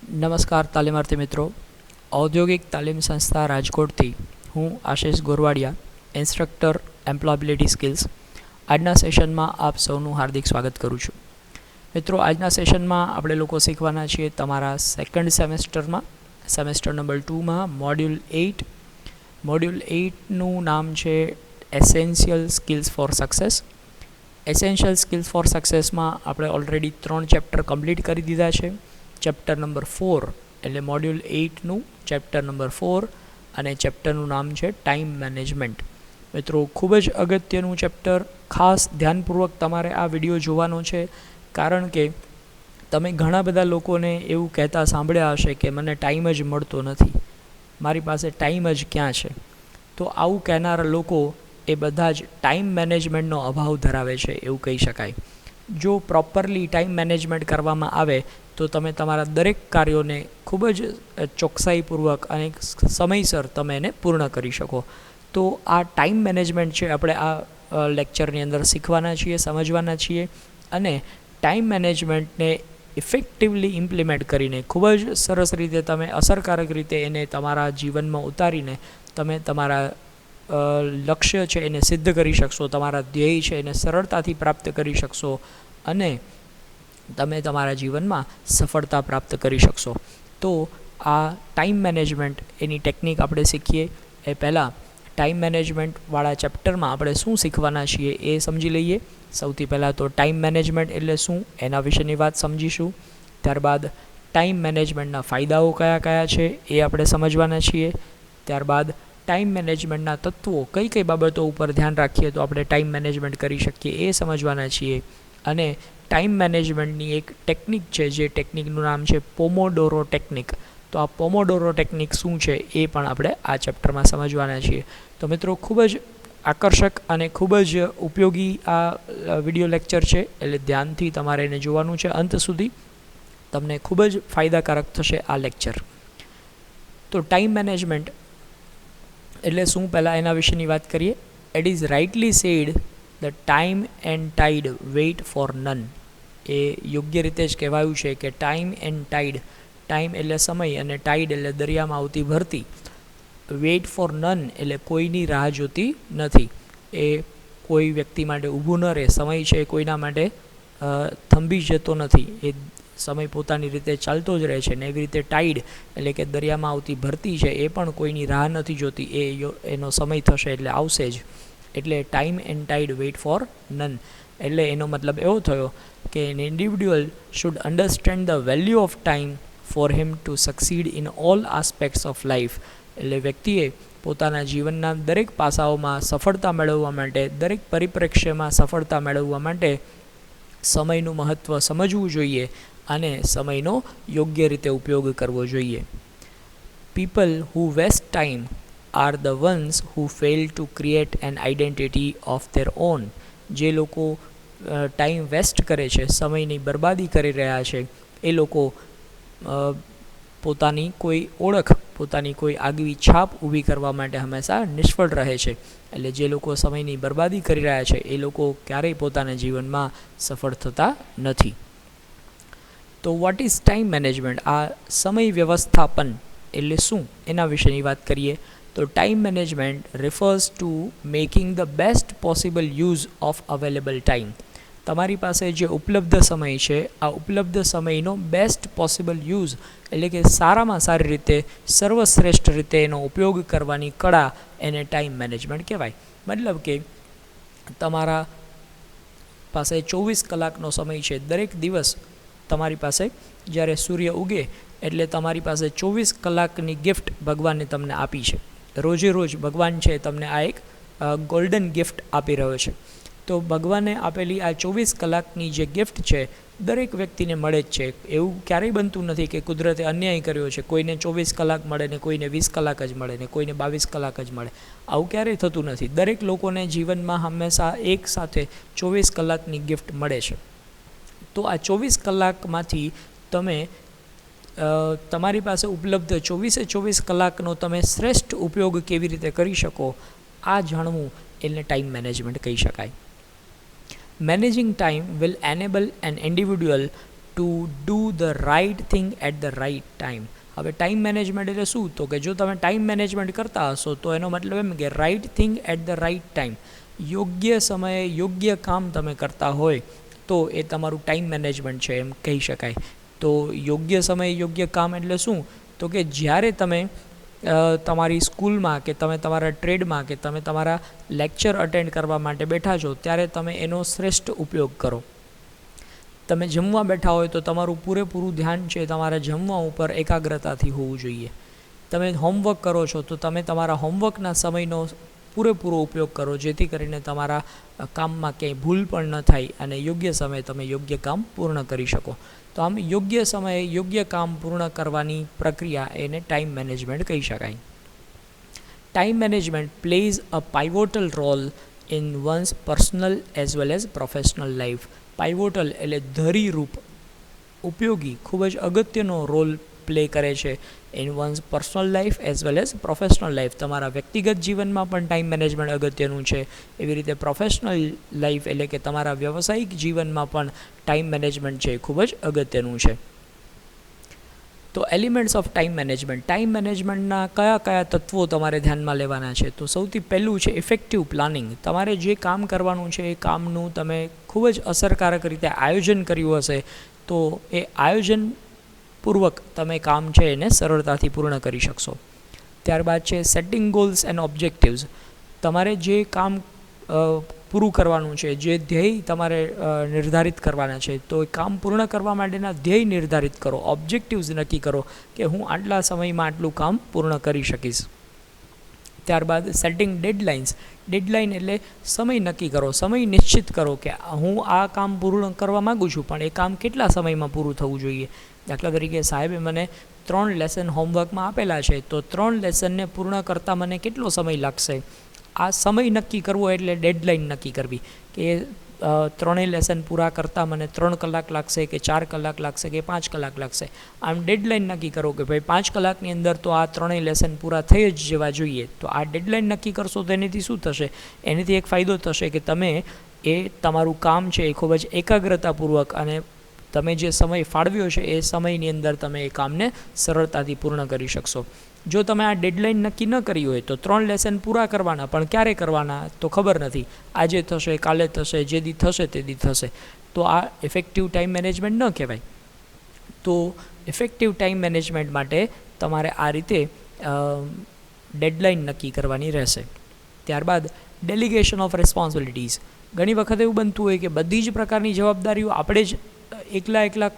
નમસ્કાર તાલીમાર્થી મિત્રો, ઔદ્યોગિક તાલીમ સંસ્થા રાજકોટથી હું આશિષ ગોરવાડિયા, ઇન્સ્ટ્રક્ટર એમ્પ્લોયબિલિટી સ્કિલ્સ. આજના સેશનમાં આપ સૌનું હાર્દિક સ્વાગત કરું છું. મિત્રો, આજના સેશનમાં આપણે લોકો શીખવાના છીએ તમારા સેકન્ડ સેમેસ્ટરમાં, સેમેસ્ટર નંબર 2માં મોડ્યુલ 8. મોડ્યુલ 8નું નામ છે essential skills for success. Essential skills for સક્સેસમાં આપણે ઓલરેડી 3 ચેપ્ટર કમ્પ્લીટ કરી દીધા છે. ચેપ્ટર નંબર 4 એટલે મોડ્યુલ 8નું ચેપ્ટર નંબર 4 અને ચેપ્ટરનું નામ છે ટાઈમ મેનેજમેન્ટ. મિત્રો, ખૂબ જ અગત્યનું ચેપ્ટર, ખાસ ધ્યાનપૂર્વક તમારે આ વિડીયો જોવાનો છે, કારણ કે તમે ઘણા બધા લોકોને એવું કહેતા સાંભળ્યા હશે કે મને ટાઈમ જ મળતો નથી, મારી પાસે ટાઈમ જ ક્યાં છે. તો આવું કહેનારા લોકો એ બધા જ ટાઈમ મેનેજમેન્ટનો અભાવ ધરાવે છે એવું કહી શકાય. જો પ્રોપરલી ટાઈમ મેનેજમેન્ટ કરવામાં આવે તો તમે તમારા દરેક કાર્યોને ખૂબ જ ચોકસાઈપૂર્વક અને સમયસર તમે એને પૂર્ણ કરી શકો. તો આ ટાઈમ મેનેજમેન્ટ છે આપણે આ લેક્ચરની અંદર શીખવાના છીએ, સમજવાના છીએ, અને ટાઈમ મેનેજમેન્ટને ઇફેક્ટિવલી ઇમ્પ્લિમેન્ટ કરીને ખૂબ જ સરસ રીતે તમે અસરકારક રીતે એને તમારા જીવનમાં ઉતારીને તમે તમારા લક્ષ્ય છે એને સિદ્ધ કરી શકશો, તમારા ધ્યેય છે એને સરળતાથી પ્રાપ્ત કરી શકશો અને તમે તમારા જીવનમાં સફળતા પ્રાપ્ત કરી શકશો. તો આ ટાઈમ મેનેજમેન્ટ એની ટેકનિક આપણે શીખીએ એ પહેલાં ટાઈમ મેનેજમેન્ટવાળા ચેપ્ટરમાં આપણે શું શીખવાના છીએ એ સમજી લઈએ. સૌથી પહેલાં તો ટાઈમ મેનેજમેન્ટ એટલે શું એના વિશેની વાત સમજીશું. ત્યારબાદ ટાઈમ મેનેજમેન્ટના ફાયદાઓ કયા કયા છે એ આપણે સમજવાના છીએ. ત્યારબાદ ટાઈમ મેનેજમેન્ટના તત્વો કઈ કઈ બાબતો ઉપર ધ્યાન રાખીએ તો આપણે ટાઈમ મેનેજમેન્ટ કરી શકીએ એ સમજવાના છીએ. અને ટાઈમ મેનેજમેન્ટની એક ટેકનિક છે, જે ટેકનિકનું નામ છે પોમોડોરો ટેકનિક. તો આ પોમોડોરો ટેકનિક શું છે એ પણ આપણે આ ચેપ્ટરમાં સમજવાના છીએ. તો મિત્રો, ખૂબ જ આકર્ષક અને ખૂબ જ ઉપયોગી આ વિડીયો લેક્ચર છે, એટલે ધ્યાનથી તમારે એને જોવાનું છે અંત સુધી. તમને ખૂબ જ ફાયદાકારક થશે આ લેક્ચર. તો ટાઈમ મેનેજમેન્ટ એટલે શું, પહેલાં એના વિશેની વાત કરીએ. It is rightly said the time and tide wait for none. એ યોગ્ય રીતે જ કહેવાયું છે કે ટાઈમ એન્ડ ટાઈડ, ટાઈમ એટલે સમય અને ટાઈડ એટલે દરિયામાં આવતી ભરતી, વેઇટ ફોર નન એટલે કોઈની રાહ જોતી નથી. એ કોઈ વ્યક્તિ માટે ઊભું ન રહે, સમય છે કોઈના માટે થંભી જતો નથી, એ સમય પોતાની રીતે ચાલતો જ રહે છે. ને એવી રીતે ટાઈડ એટલે કે દરિયામાં આવતી ભરતી છે એ પણ કોઈની રાહ નથી જોતી, એનો સમય થશે એટલે આવશે જ. એટલે time and tide wait for none એટલે એનો મતલબ એવો થયો કે an individual should understand the value of time for him to succeed in all aspects of life. એટલે વ્યક્તિએ પોતાના જીવનના દરેક પાસાઓમાં સફળતા મેળવવા માટે, દરેક પરિપ્રેક્ષ્યમાં સફળતા મેળવવા માટે સમયનું મહત્ત્વ સમજવું જોઈએ અને સમયનો યોગ્ય રીતે ઉપયોગ કરવો જોઈએ. People who waste time are the ones who fail to create an identity of their own. જે લોકો ટાઈમ વેસ્ટ કરે છે, સમયની બરબાદી કરી રહ્યા છે, એ લોકો પોતાની કોઈ ઓળખ, પોતાની કોઈ આગવી છાપ ઊભી કરવા માટે હંમેશા નિષ્ફળ રહે છે. એટલે જે લોકો સમયની બરબાદી કરી રહ્યા છે એ લોકો ક્યારેય પોતાના જીવનમાં સફળ થતા નથી. તો વોટ ઇઝ ટાઈમ મેનેજમેન્ટ? આ સમય વ્યવસ્થાપન એટલે શું એના વિશેની વાત કરીએ. તો time management refers two making the best possible use of available time. તમારી પાસે જે ઉપલબ્ધ સમય છે, આ ઉપલબ્ધ સમયનો બેસ્ટ પોસિબલ યુઝ એટલે કે સારામાં સારી રીતે, સર્વશ્રેષ્ઠ રીતે એનો ઉપયોગ કરવાની કળા, એને ટાઈમ મેનેજમેન્ટ કહેવાય. મતલબ કે તમારા પાસે 24 કલાકનો સમય છે. દરેક દિવસ તમારી પાસે જ્યારે સૂર્ય ઉગે એટલે તમારી પાસે 24 કલાકની ગિફ્ટ ભગવાને તમને આપી છે. રોજે રોજ ભગવાન છે તમને આ એક ગોલ્ડન ગિફ્ટ આપી રહ્યો છે. તો ભગવાને આપેલી આ 24 કલાકની જે ગિફ્ટ છે દરેક વ્યક્તિને મળે જ છે. એવું ક્યારેય બનતું નથી કે કુદરતે અન્યાય કર્યો છે, કોઈને 24 કલાક મળે ને કોઈને 20 કલાક જ મળે ને કોઈને 22 કલાક જ મળે. આવું ક્યારેય થતું નથી. દરેક લોકોને જીવનમાં હંમેશા એક સાથે 24 કલાકની ગિફ્ટ મળે છે. તો આ 24 કલાકમાંથી તમે તમારી પાસે ઉપલબ્ધ 24 કલાકનો તમે શ્રેષ્ઠ ઉપયોગ કેવી રીતે કરી શકો, આ જાણવું એને ટાઈમ મેનેજમેન્ટ કહી શકાય. Managing time will enable an individual to do the right thing at the right time. હવે ટાઈમ મેનેજમેન્ટ એટલે શું? તો કે જો તમે ટાઈમ મેનેજમેન્ટ કરતા હશો તો એનો મતલબ એમ કે right thing at the right time, યોગ્ય સમયે યોગ્ય કામ તમે કરતા હોય તો એ તમારું ટાઈમ મેનેજમેન્ટ છે એમ કહી શકાય. તો યોગ્ય સમયે યોગ્ય કામ એટલે શું? તો કે જ્યારે તમે તમારી સ્કૂલમાં કે તમે તમારા ટ્રેડમાં કે તમે તમારા લેક્ચર અટેન્ડ કરવા માટે બેઠા છો ત્યારે તમે એનો શ્રેષ્ઠ ઉપયોગ કરો. તમે જમવા બેઠા હોય તો તમારું પૂરેપૂરું ધ્યાન છે તમારા જમવા ઉપર એકાગ્રતાથી હોવું જોઈએ. તમે હોમવર્ક કરો છો તો તમે તમારા હોમવર્કના સમયનો પૂરેપૂરો ઉપયોગ કરો, જેથી કરીને તમારા કામમાં ક્યાંય ભૂલ પણ ન થાય અને યોગ્ય સમયે તમે યોગ્ય કામ પૂર્ણ કરી શકો. તો આમ યોગ્ય સમયે યોગ્ય કામ પૂર્ણ કરવાની પ્રક્રિયા એને ટાઈમ મેનેજમેન્ટ કહી શકાય. Time management plays a pivotal role in one's personal as well as professional life. Pivotal એટલે ધરીરૂપ, ઉપયોગી, ખૂબ જ અગત્યનો રોલ પ્લે કરે છે in one's personal life as well as professional life. તમારા વ્યક્તિગત જીવનમાં પણ ટાઈમ મેનેજમેન્ટ અગત્યનું છે, એવી રીતે પ્રોફેશનલ લાઈફ એટલે કે તમારા વ્યવસાયિક જીવનમાં પણ ટાઈમ મેનેજમેન્ટ છે ખૂબ જ અગત્યનું છે. તો elements of time management. Time મેનેજમેન્ટના કયા કયા તત્વો તમારે ધ્યાનમાં લેવાના છે? તો સૌથી પહેલું છે ઇફેક્ટિવ પ્લાનિંગ. તમારે જે કામ કરવાનું છે એ કામનું તમે ખૂબ જ અસરકારક રીતે આયોજન કર્યું હશે તો એ આયોજનપૂર્વક તમે કામ છે એને સરળતાથી પૂર્ણ કરી શકશો. ત્યારબાદ છે સેટિંગ ગોલ્સ એન્ડ ઓબ્જેક્ટિવ્સ. તમારે જે કામ પૂરું કરવાનું છે, જે ધ્યેય તમારે નિર્ધારિત કરવાના છે, તો એ કામ પૂર્ણ કરવા માટેના ધ્યેય નિર્ધારિત કરો, ઓબ્જેક્ટિવ્સ નક્કી કરો કે હું આટલા સમયમાં આટલું કામ પૂર્ણ કરી શકીશ. ત્યારબાદ સેટિંગ ડેડલાઇન્સ. ડેડલાઇન એટલે સમય નક્કી કરો, સમય નિશ્ચિત કરો કે હું આ કામ પૂર્ણ કરવા માગું છું, પણ એ કામ કેટલા સમયમાં પૂરું થવું જોઈએ. દાખલા તરીકે સાહેબે મને 3 લેસન હોમવર્કમાં આપેલા છે, તો 3 લેસનને પૂર્ણ કરતાં મને કેટલો સમય લાગશે? આ સમય નક્કી કરવો એટલે ડેડલાઇન નક્કી કરવી કે 3 લેસન પૂરા કરતાં મને 3 કલાક લાગશે કે 4 કલાક લાગશે કે 5 કલાક લાગશે. આમ ડેડલાઇન નક્કી કરો કે ભાઈ 5 કલાકની અંદર તો આ 3 લેસન પૂરા થઈ જ જવા જોઈએ. તો આ ડેડલાઇન નક્કી કરશો તો એનાથી શું થશે? એનાથી એક ફાયદો થશે કે તમે એ તમારું કામ છે એ ખૂબ જ એકાગ્રતાપૂર્વક અને તમે જે સમય ફાળવ્યો છે એ સમયની અંદર તમે એ કામને સરળતાથી પૂર્ણ કરી શકશો. જો તમે આ ડેડલાઇન નક્કી ન કરી હોય તો 3 લેસન પૂરા કરવાના, પણ ક્યારે કરવાના તો ખબર નથી, આજે થશે, કાલે થશે, જે દી થશે તે દી થશે, તો આ ઇફેક્ટિવ ટાઈમ મેનેજમેન્ટ ન કહેવાય. તો ઇફેક્ટિવ ટાઈમ મેનેજમેન્ટ માટે તમારે આ રીતે ડેડલાઇન નક્કી કરવાની રહેશે. ત્યારબાદ ડેલિગેશન ઓફ રિસ્પોન્સિબિલિટીઝ. ઘણી વખત એવું બનતું હોય કે બધી જ પ્રકારની જવાબદારીઓ આપણે જ એકલા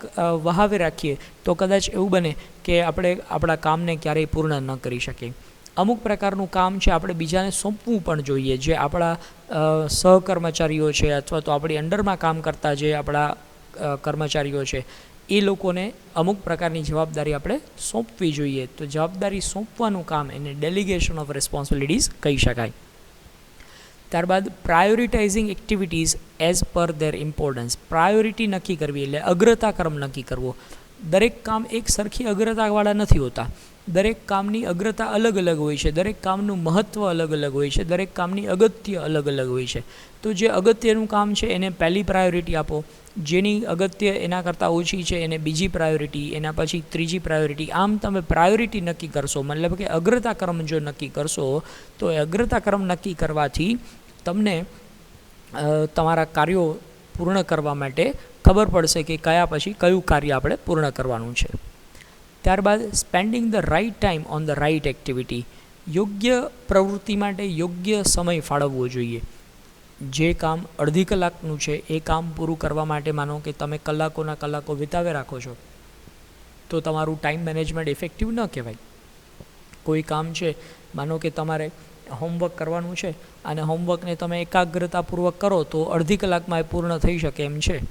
વહાવે રાખીએ તો કદાચ એવું બને કે આપણે આપણા કામને ક્યારેય પૂર્ણ ન કરી શકીએ. અમુક પ્રકારનું કામ છે આપણે બીજાને સોંપવું પણ જોઈએ, જે આપણા સહકર્મચારીઓ છે અથવા તો આપણી અંડરમાં કામ કરતા જે આપણા કર્મચારીઓ છે એ લોકોને અમુક પ્રકારની જવાબદારી આપણે સોંપવી જોઈએ. તો જવાબદારી સોંપવાનું કામ એને ડેલિગેશન ઓફ રિસ્પોન્સિબિલિટીઝ કહી શકાય. ત્યારબાદ prioritising activities as per their importance. Priority નક્કી કરવી એટલે અગ્રતાક્રમ નક્કી કરવો. દરેક કામ એક સરખી અગ્રતાવાળા નથી હોતા. દરેક કામની અગ્રતા અલગ અલગ હોય છે, દરેક કામનું મહત્ત્વ અલગ અલગ હોય છે, દરેક કામની અગત્ય અલગ અલગ હોય છે. તો જે અગત્યનું કામ છે એને પહેલી પ્રાયોરિટી આપો, જેની અગત્ય એના કરતાં ઓછી છે એને બીજી પ્રાયોરિટી, એના પછી ત્રીજી પ્રાયોરિટી. આમ તમે પ્રાયોરિટી નક્કી કરશો, મતલબ કે અગ્રતાક્રમ જો નક્કી કરશો તો એ અગ્રતાક્રમ નક્કી કરવાથી તમને તમારા કાર્યો પૂર્ણ કરવા માટે ખબર પડશે કે કયા પછી કયું કાર્ય આપણે પૂર્ણ કરવાનું છે. ત્યારબાદ spending the right time on the right activity. યોગ્ય પ્રવૃત્તિ માટે યોગ્ય સમય ફાળવવો જોઈએ. જે કામ અડધી કલાકનું છે એ કામ પૂરું કરવા માટે માનો કે તમે કલાકોના કલાકો વિતાવે રાખો છો તો તમારું ટાઈમ મેનેજમેન્ટ ઇફેક્ટિવ ન કહેવાય. કોઈ કામ છે, માનો કે તમારે હોમવર્ક કરવાનું છે અને હોમવર્કને તમે એકાગ્રતાપૂર્વક કરો તો અડધી કલાકમાં એ પૂર્ણ થઈ શકે એમ છે.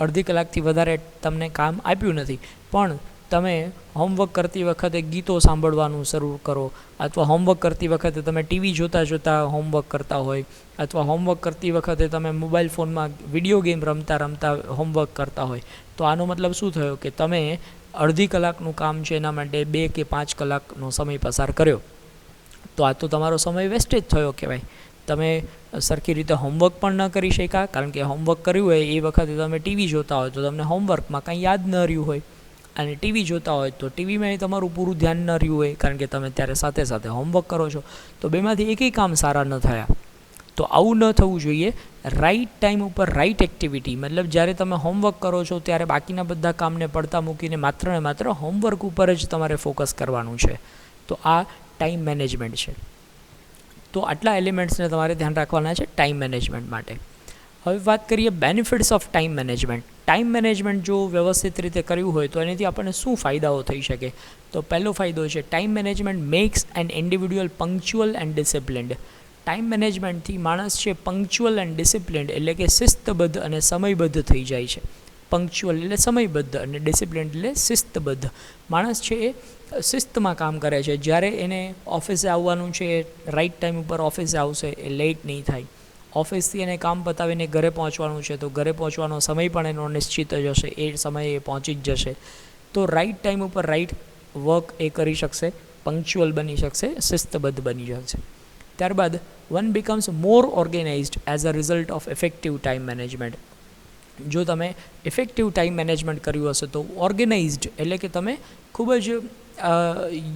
અડધી કલાકથી વધારે તમને કામ આપ્યું નથી, પણ તમે હોમવર્ક કરતી વખતે ગીતો સાંભળવાનું શરૂ કરો, અથવા હોમવર્ક કરતી વખતે તમે ટીવી જોતાં હોમવર્ક કરતા હોય, અથવા હોમવર્ક કરતી વખતે તમે મોબાઈલ ફોનમાં વિડીયો ગેમ રમતા હોમવર્ક કરતા હોય, તો આનો મતલબ શું થયો કે તમે અડધી કલાકનું કામ છે એના માટે 2 કે 5 કલાકનો સમય પસાર કર્યો. તો આ તો તમારો સમય વેસ્ટેજ થયો કહેવાય. તમે સરખી રીતે હોમવર્ક પણ ન કરી શક્યા, કારણ કે હોમવર્ક કર્યું હોય એ વખતે તમે ટીવી જોતા હોય તો તમને હોમવર્કમાં કંઈ યાદ ન રહ્યું હોય, અને ટીવી જોતા હોય તો ટીવીમાં તમારું પૂરું ધ્યાન ન રહ્યું હોય, કારણ કે તમે ત્યારે સાથે સાથે હોમવર્ક કરો છો, તો બેમાંથી એકેય કામ સારા ન થયા. તો આવું ન થવું જોઈએ. રાઈટ ટાઈમ ઉપર રાઈટ એક્ટિવિટી, મતલબ જ્યારે તમે હોમવર્ક કરો છો ત્યારે બાકીના બધા કામને પડતા મૂકીને માત્ર ને માત્ર હોમવર્ક ઉપર જ તમારે ફોકસ કરવાનું છે. તો આ ટાઈમ મેનેજમેન્ટ છે. તો આટલા એલિમેન્ટ્સને તમારે ધ્યાન રાખવાના છે ટાઈમ મેનેજમેન્ટ માટે. હવે વાત કરીએ benefits of time management. Time management જો વ્યવસ્થિત રીતે કર્યું હોય તો એનાથી આપણને શું ફાયદાઓ થઈ શકે? તો પહેલો ફાયદો છે time management makes an individual punctual and disciplined. Time મેનેજમેન્ટથી માણસ છે પંક્ચ્યુઅલ એન્ડ ડિસિપ્લિન્ડ એટલે કે શિસ્તબદ્ધ અને સમયબદ્ધ થઈ જાય છે. પંક્ચ્યુઅલ એટલે સમયબદ્ધ અને ડિસિપ્લિન્ડ એટલે શિસ્તબદ્ધ. માણસ છે એ શિસ્તમાં કામ કરે છે. જ્યારે એને ઓફિસે આવવાનું છે રાઈટ ટાઈમ ઉપર ઓફિસે આવશે, એ લેટ નહીં થાય. ઓફિસથી એને કામ પતાવીને ઘરે પહોંચવાનું છે તો ઘરે પહોંચવાનો સમય પણ એનો નિશ્ચિત જ હશે, એ સમયે એ પહોંચી જ જશે. તો રાઈટ ટાઈમ ઉપર રાઈટ વર્ક એ કરી શકશે, પંક્ચ્યુઅલ બની શકશે, શિસ્તબદ્ધ બની શકશે. ત્યારબાદ one becomes more organised as a result of effective time management. જો તમે ઇફેક્ટિવ ટાઈમ મેનેજમેન્ટ કર્યું હશે તો ઓર્ગેનાઇઝડ એટલે કે તમે ખૂબ જ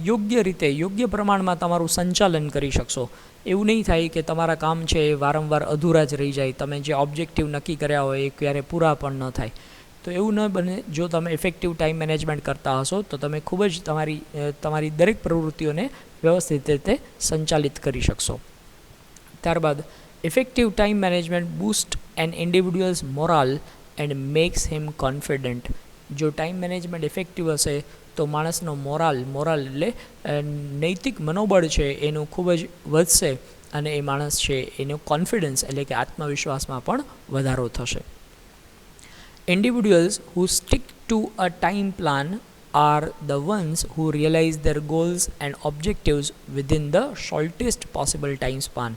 યોગ્ય રીતે યોગ્ય પ્રમાણમાં તમારું સંચાલન કરી શકશો. એવું નહીં થાય કે તમારા કામ છે એ વારંવાર અધૂરા જ રહી જાય, તમે જે ઓબ્જેક્ટિવ નક્કી કર્યા હોય એ ક્યારે પૂરા પણ ન થાય. તો એવું ન બને. જો તમે ઇફેક્ટિવ ટાઈમ મેનેજમેન્ટ કરતા હશો તો તમે ખૂબ જ તમારી દરેક પ્રવૃત્તિઓને વ્યવસ્થિત રીતે સંચાલિત કરી શકશો. ત્યારબાદ effective time management boost an individual's morale and makes him confident. જો ટાઈમ મેનેજમેન્ટ ઇફેક્ટિવ હશે તો માણસનો મોરાલ એટલે નૈતિક મનોબળ છે એનું ખૂબ જ વધશે, અને એ માણસ છે એનો કોન્ફિડન્સ એટલે કે આત્મવિશ્વાસમાં પણ વધારો થશે. Individuals who stick to a time plan are the ones who realize their goals and objectives within the shortest possible time span.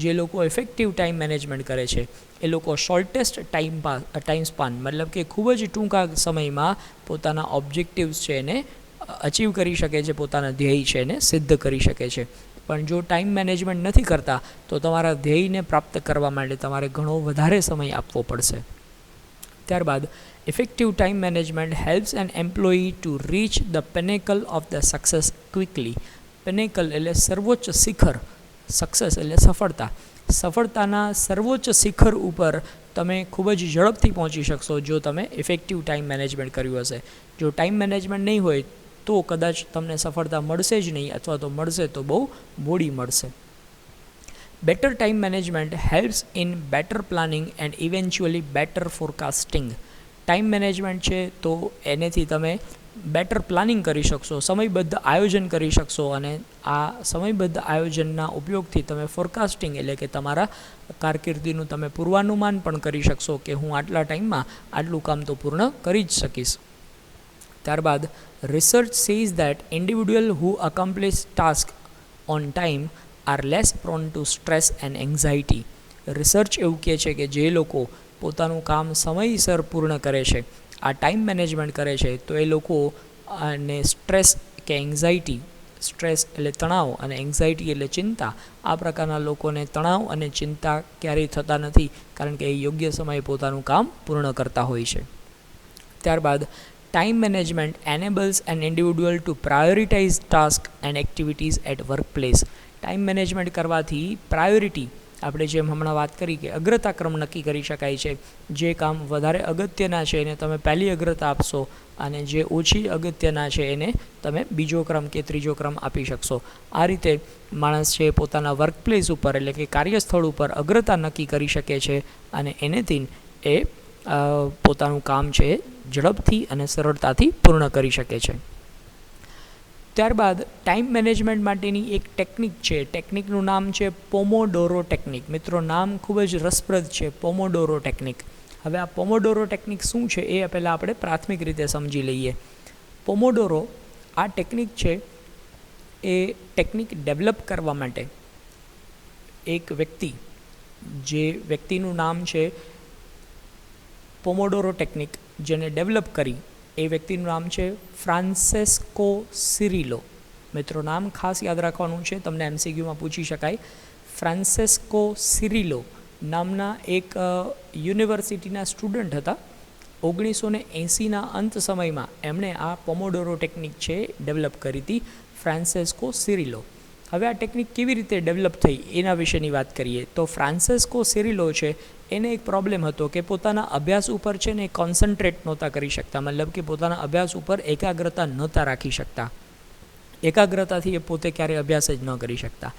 જે લોકો ઇફેક્ટિવ ટાઈમ મેનેજમેન્ટ કરે છે એ લોકો શોર્ટેસ્ટ ટાઈમ સ્પાન મતલબ કે ખૂબ જ ટૂંકા સમયમાં પોતાના ઓબ્જેક્ટિવ્સ છે એને અચીવ કરી શકે છે, પોતાના ધ્યેય છે એને સિદ્ધ કરી શકે છે. પણ જો ટાઈમ મેનેજમેન્ટ નથી કરતા તો તમારા ધ્યેયને પ્રાપ્ત કરવા માટે તમારે ઘણો વધારે સમય આપવો પડશે. ત્યારબાદ effective time management helps an employee to reach the pinnacle of the success quickly. Pinnacle એટલે સર્વોચ્ચ શિખર, સક્સેસ એટલે સફળતા. સફળતાના સર્વોચ્ચ શિખર ઉપર તમે ખૂબ જ ઝડપથી પહોંચી શકશો જો તમે ઇફેક્ટિવ ટાઈમ મેનેજમેન્ટ કર્યું હશે. જો ટાઈમ મેનેજમેન્ટ નહીં હોય તો કદાચ તમને સફળતા મળશે જ નહીં, અથવા તો મળશે તો બહુ મોડી મળશે. Better time management helps in better planning and eventually better forecasting. Time management છે તો એનેથી તમે બેટર પ્લાનિંગ કરી શકશો, સમયબદ્ધ આયોજન કરી શકશો, અને આ સમયબદ્ધ આયોજનના ઉપયોગથી તમે ફોરકાસ્ટિંગ એટલે કે તમારા કારકિર્દીનું તમે પૂર્વાનુમાન પણ કરી શકશો કે હું આટલા ટાઈમમાં આટલું કામ તો પૂર્ણ કરી જ શકીશ. ત્યારબાદ research says that individual who accomplish task on time are less prone to stress and anxiety. Research એવું કહે છે કે જે લોકો પોતાનું કામ સમયસર પૂર્ણ કરે છે, આ ટાઈમ મેનેજમેન્ટ કરે છે, તો એ લોકો અને સ્ટ્રેસ કે એન્ઝાયટી, સ્ટ્રેસ એટલે તણાવ અને એન્ઝાયટી એટલે ચિંતા, આ પ્રકારના લોકોને તણાવ અને ચિંતા ક્યારેય થતા નથી, કારણ કે એ યોગ્ય સમયે પોતાનું કામ પૂર્ણ કરતા હોય છે. ત્યારબાદ time management enables an individual to prioritise task and activities at workplace. Time management કરવાથી પ્રાયોરિટી, આપણે જેમ હમણાં વાત કરી કે અગ્રતાક્રમ નક્કી કરી શકાય છે. જે કામ વધારે અગત્યના છે એને તમે પહેલી અગ્રતા આપશો, અને જે ઓછી અગત્યના છે એને તમે બીજો ક્રમ કે ત્રીજો ક્રમ આપી શકશો. આ રીતે માણસ છે પોતાના વર્કપ્લેસ ઉપર એટલે કે કાર્યસ્થળ ઉપર અગ્રતા નક્કી કરી શકે છે, અને એનેથી એ પોતાનું કામ છે ઝડપથી અને સરળતાથી પૂર્ણ કરી શકે છે. ત્યારબાદ ટાઈમ મેનેજમેન્ટ માટેની એક ટેકનિક છે, ટેકનિકનું નામ છે પોમોડોરો ટેકનિક. મિત્રો નામ ખૂબ જ રસપ્રદ છે, પોમોડોરો ટેકનિક. હવે આ પોમોડોરો ટેકનિક શું છે એ પહેલાં આપણે પ્રાથમિક રીતે સમજી લઈએ. પોમોડોરો આ ટેકનિક છે એ ટેકનિક ડેવલપ કરવા માટે એક વ્યક્તિ, જે વ્યક્તિનું નામ છે પોમોડોરો ટેકનિક, જેને ડેવલપ કરી એ વ્યક્તિનું નામ છે ફ્રાન્સેસ્કો સિરિલો. મિત્રો નામ ખાસ યાદ રાખવાનું છે, તમને MCQમાં પૂછી શકાય. ફ્રાન્સેસ્કો સિરિલો નામના એક યુનિવર્સિટીના સ્ટુડન્ટ હતા. 1980ના અંત સમયમાં એમણે આ પોમોડોરો ટેકનિક છે ડેવલપ કરી હતી, ફ્રાન્સેસ્કો સિરિલો. હવે આ ટેકનિક કેવી રીતે ડેવલપ થઈ એના વિશેની વાત કરીએ તો ફ્રાન્સેસ્કો સિરિલો છે એને એક પ્રોબ્લેમ હતો કે પોતાના અભ્યાસ ઉપર છે ને કોન્સન્ટ્રેટ નહોતા કરી શકતા, મતલબ કે પોતાના અભ્યાસ ઉપર એકાગ્રતા નહોતા રાખી શકતા. એકાગ્રતાથી એ પોતે ક્યારેય અભ્યાસ જ ન કરી શકતા.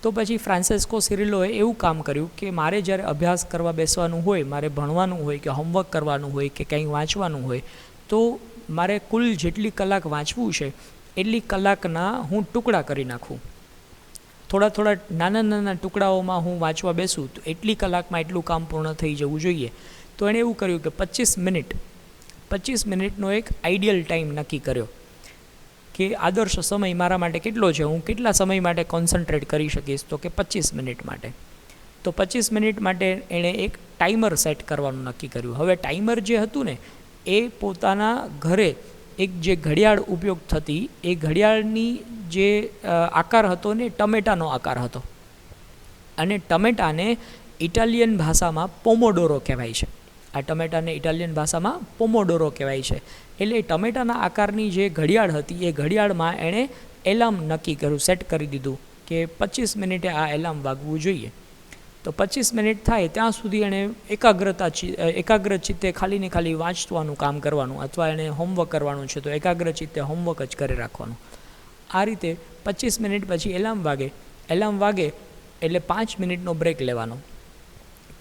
તો પછી ફ્રાન્સેસ્કો સિરિલોએ એવું કામ કર્યું કે મારે જ્યારે અભ્યાસ કરવા બેસવાનું હોય, મારે ભણવાનું હોય કે હોમવર્ક કરવાનું હોય કે કંઈ વાંચવાનું હોય, તો મારે કુલ જેટલી કલાક વાંચવું છે એટલી કલાકના હું ટુકડા કરી નાખું. થોડા નાના નાના ટુકડાઓમાં હું વાંચવા બેસું તો એટલી કલાકમાં એટલું કામ પૂર્ણ થઈ જવું જોઈએ. તો એણે એવું કર્યું કે 25 મિનિટનો એક આઈડિયલ ટાઈમ નક્કી કર્યો કે આદર્શ સમય મારા માટે કેટલો છે, હું કેટલા સમય માટે કોન્સન્ટ્રેટ કરી શકીશ, તો કે 25 મિનિટ માટે. તો 25 મિનિટ માટે એણે એક ટાઈમર સેટ કરવાનું નક્કી કર્યું. હવે ટાઈમર જે હતું ને એ પોતાના ઘરે એક જે ઘડિયાળ ઉપયોગ થતી એ ઘડિયાળની જે આકાર હતો ને ટમેટાનો આકાર હતો, અને ટમેટાને ઇટાલિયન ભાષામાં પોમોડોરો કહેવાય છે. આ ટમેટાને ઇટાલિયન ભાષામાં પોમોડોરો કહેવાય છે. એટલે ટમેટાના આકારની જે ઘડિયાળ હતી એ ઘડિયાળમાં એણે એલાર્મ નક્કી કર્યું, સેટ કરી દીધું કે 25 મિનિટે આ એલાર્મ વાગવું જોઈએ. તો 25 મિનિટ થાય ત્યાં સુધી એણે એકાગ્ર ચિત્તે ખાલી ને ખાલી વાંચવાનું કામ કરવાનું, અથવા એણે હોમવર્ક કરવાનું છે તો એકાગ્ર ચિત્તે હોમવર્ક જ કરી રાખવાનું. આ રીતે 25 મિનિટ પછી એલાર્મ વાગે એટલે 5 મિનિટનો બ્રેક લેવાનો,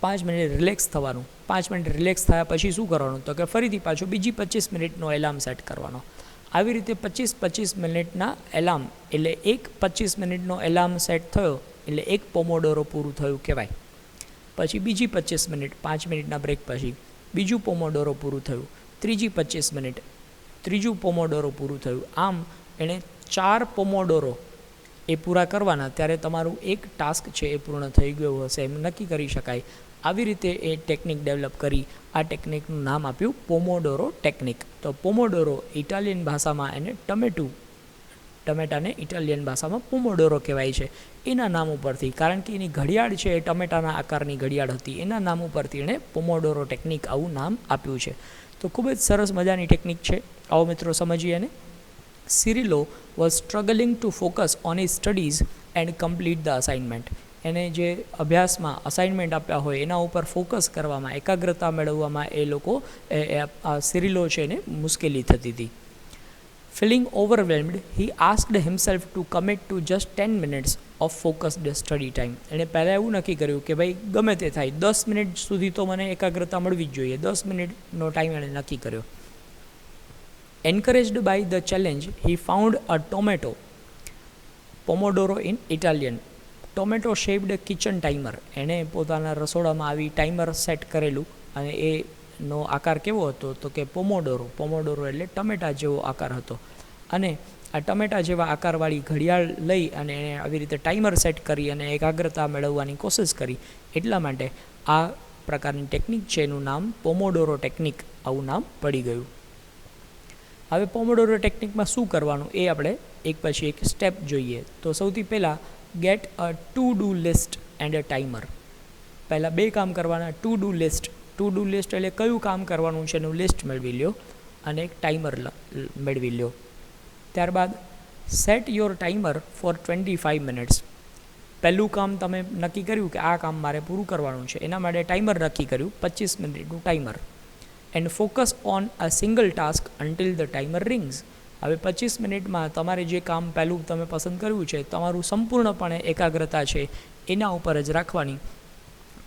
5 મિનિટ રિલેક્સ થવાનું. 5 મિનિટ રિલેક્સ થયા પછી શું કરવાનું તો કે ફરીથી પાછું બીજી 25 મિનિટનો એલાર્મ સેટ કરવાનો. આવી રીતે 25 મિનિટના એલાર્મ, એટલે એક 25 મિનિટનો એલાર્મ સેટ થયો એટલે એક પોમોડોરો પૂરું થયું કહેવાય. પછી બીજી 25 મિનિટ, 5 મિનિટના બ્રેક પછી બીજું પોમોડોરો પૂરું થયું, ત્રીજી 25 મિનિટ, ત્રીજું પોમોડોરો પૂરું થયું. આમ એણે 4 પોમોડોરો એ પૂરા કરવાના, ત્યારે તમારું એક ટાસ્ક છે એ પૂર્ણ થઈ ગયું હશે એમ નક્કી કરી શકાય. આવી રીતે એ ટેકનિક ડેવલપ કરી. આ ટેકનિકનું નામ આપ્યું પોમોડોરો ટેકનિક. તો પોમોડોરો ઇટાલિયન ભાષામાં એને ટમેટાને ઇટાલિયન ભાષામાં પોમોડોરો કહેવાય છે એના નામ ઉપરથી, કારણ કે એની ઘડિયાળ છે એ ટમેટાના આકારની ઘડિયાળ હતી, એના નામ ઉપરથી એણે પોમોડોરો ટેકનિક આવું નામ આપ્યું છે. તો ખૂબ જ સરસ મજાની ટેકનિક છે. આવો મિત્રો સમજીએ એને. Cirillo was struggling to focus on his studies and complete the assignment. એને જે અભ્યાસમાં અસાઇનમેન્ટ આપ્યા હોય એના ઉપર ફોકસ કરવામાં, એકાગ્રતા મેળવવામાં એ લોકો સિરિલો છે એને મુશ્કેલી થતી હતી. Feeling overwhelmed, he asked himself to commit to just 10 minutes of focused study time. એણે પહેલાં એવું નક્કી કર્યું કે ભાઈ ગમે તે થાય 10 મિનિટ સુધી તો મને એકાગ્રતા મળવી જ જોઈએ. 10 મિનિટનો ટાઈમ એણે નક્કી કર્યો. Encouraged by the challenge, he found a pomodoro in Italian. Tomato shaped kitchen timer. એણે પોતાના રસોડામાં આવી ટાઈમર સેટ કરેલું, અને એનો આકાર કેવો હતો તો કે પોમોડોરો એટલે ટમેટા જેવો આકાર હતો. અને આ ટમેટા જેવા આકારવાળી ઘડિયાળ લઈ અને એણે આવી રીતે ટાઈમર સેટ કરી અને એકાગ્રતા મેળવવાની કોશિશ કરી. એટલા માટે આ પ્રકારની ટેકનિક છે એનું નામ પોમોડોરો ટેકનિક આવું નામ પડી ગયું. હવે પોમોડોરો ટેકનિકમાં શું કરવાનું એ આપણે એક પછી એક સ્ટેપ જોઈએ. તો સૌથી પહેલાં get a to do list and a timer. પહેલાં 2 કામ કરવાના. ટુ ડુ લિસ્ટ એટલે કયું કામ કરવાનું છે એનું લિસ્ટ મેળવી લ્યો, અને એક ટાઈમર મેળવી લ્યો. ત્યારબાદ set your timer for 25 minutes. પહેલું કામ તમે નક્કી કર્યું કે આ કામ મારે પૂરું કરવાનું છે, એના માટે ટાઈમર નક્કી કર્યું, 25 મિનિટનું timer. And focus on a single task until the timer rings. હવે 25 મિનિટમાં તમારે જે કામ પહેલું તમે પસંદ કર્યું છે, તમારું સંપૂર્ણપણે એકાગ્રતા છે એના ઉપર જ રાખવાની.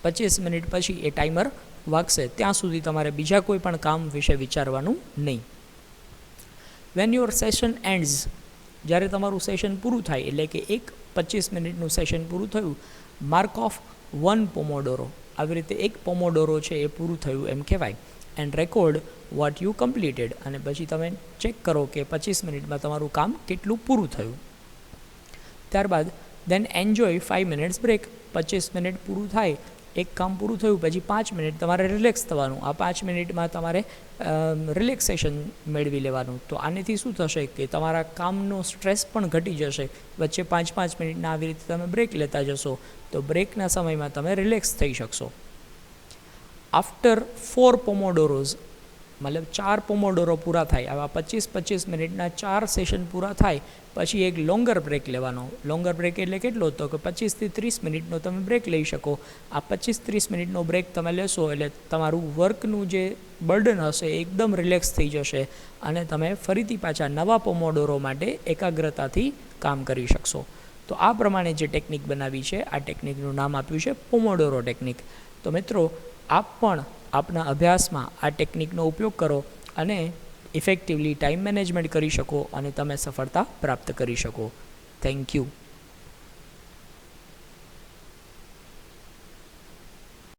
25 મિનિટ પછી એ ટાઈમર વાગશે ત્યાં સુધી તમારે બીજા કોઈ પણ કામ વિશે વિચારવાનું નહીં. વેન યોર સેશન એન્ડ્સ, જ્યારે તમારું સેશન પૂરું થાય, એટલે કે એક 25 મિનિટનું સેશન પૂરું થયું, માર્ક ઓફ 1 પોમોડોરો. આવી રીતે એક પોમોડોરો છે એ પૂરું થયું એમ કહેવાય. And record what you completed. અને પછી તમે ચેક કરો કે 25 મિનિટમાં તમારું કામ કેટલું પૂરું થયું. ત્યારબાદ દેન એન્જોય 5 મિનિટ્સ બ્રેક. 25 મિનિટ પૂરું થાય એક કામ પૂરું થયું પછી 5 મિનિટ તમારે રિલેક્સ થવાનું. આ 5 મિનિટમાં તમારે રિલેક્સેશન મેળવી લેવાનું. તો આનાથી શું થશે કે તમારા કામનો સ્ટ્રેસ પણ ઘટી જશે. વચ્ચે 5-5 મિનિટના આવી રીતે તમે બ્રેક લેતા જશો તો બ્રેકના સમયમાં તમે રિલેક્સ થઈ શકશો. આફ્ટર 4 પોમોડોરોઝ, મતલબ 4 પોમોડોરો પૂરા થાય, આવા 25-25 મિનિટના 4 સેશન પૂરા થાય પછી એક લોંગર બ્રેક લેવાનો. લોંગર બ્રેક એટલે કેટલો? તો કે 25 થી 30 મિનિટનો તમે બ્રેક લઈ શકો. આ 25-30 મિનિટનો બ્રેક તમે લેશો એટલે તમારું વર્કનું જે બર્ડન હશે એકદમ રિલેક્સ થઈ જશે અને તમે ફરીથી પાછા નવા પોમોડોરો માટે એકાગ્રતાથી કામ કરી શકશો. તો આ પ્રમાણે જે ટેકનિક બનાવી છે, આ ટેકનિકનું નામ આપ્યું છે પોમોડોરો ટેકનિક. તો મિત્રો, આપ પણ આપના અભ્યાસમાં આ ટેકનિકનો ઉપયોગ કરો અને ઇફેક્ટિવલી ટાઈમ મેનેજમેન્ટ કરી શકો અને તમે સફળતા પ્રાપ્ત કરી શકો. Thank you.